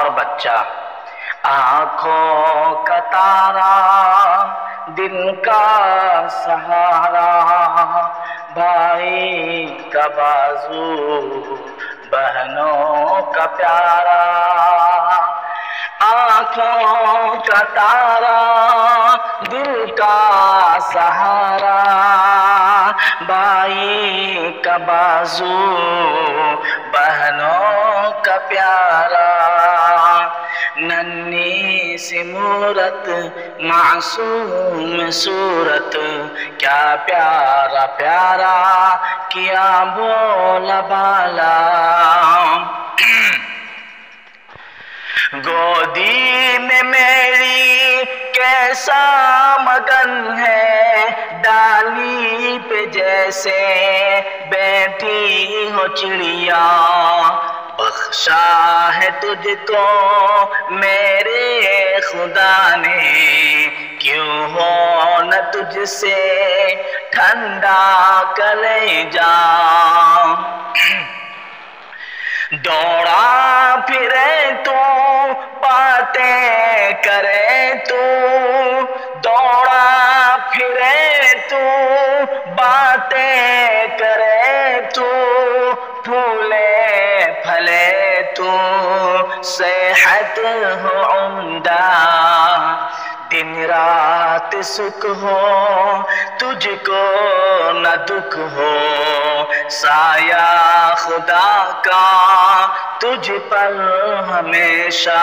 اور بچہ، آنکھوں کا تارا دل کا سہارا، بھائی کا بازو بہنوں کا پیارا، آنکھوں کا تارا دل کا سہارا، بھائی کا بازو بہنوں کا پیارا، ننھی سی مورت معصوم صورت، کیا پیارا پیارا کیا بولا بالا، گودی میں میری کیسا مگن ہے، ڈالی پہ جیسے بیٹھی ہو چڑیا، بخشا ہے تجھ کو میرے خدا نے، کیوں ہو نہ تجھ سے ٹھنڈا کلیجا، دوڑا پھرے تو باتیں کرے تو، دوڑا پھرے تو باتیں کرے تو، پھولے پھلے تو صحت ہو عمدہ، دن رات سکھ ہو تجھ کو نہ دکھ ہو، سایہ خدا کا تجھ پر ہمیشہ،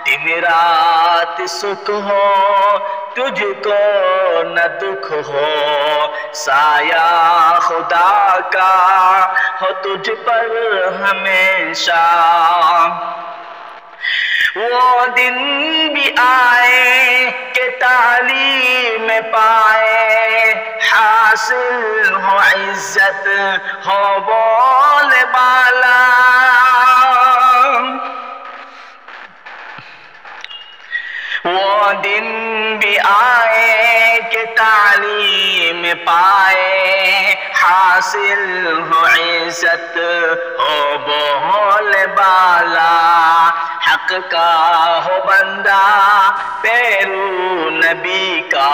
دن رات سکھ ہو تجھ کو نہ دکھ ہو، سایہ خدا کا ہو تجھ پر ہمیشہ، وہ دن بھی آئے کہ تعلیم پائے، حاصل ہو عزت ہو بول بالا، وہ دن بھی آئے کہ تعلیم پائے، حاصل ہو عزت ہو بول بالا، حق کا ہو بندہ پیرو نبی کا،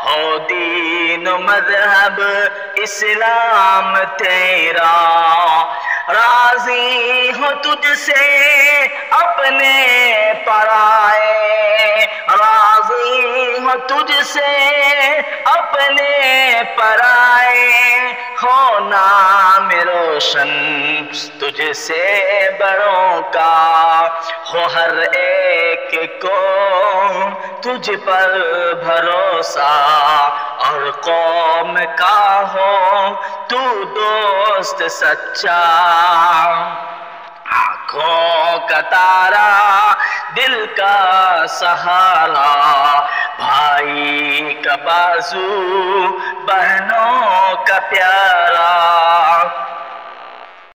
ہو دین و مذہب اسلام تیرا، راضی ہو تجھ سے اپنے پرائے، راضی ہو تجھ سے اپنے پرائے، ہو نام روشن تجھ سے بڑوں کا، ہو ہر ایک کو تجھ پر بھروسہ، اور قوم کا ہو تو دوست سچا، آنکھوں کا تارا دل کا سہارا، بھائی کا بازو بہنوں کا پیارا،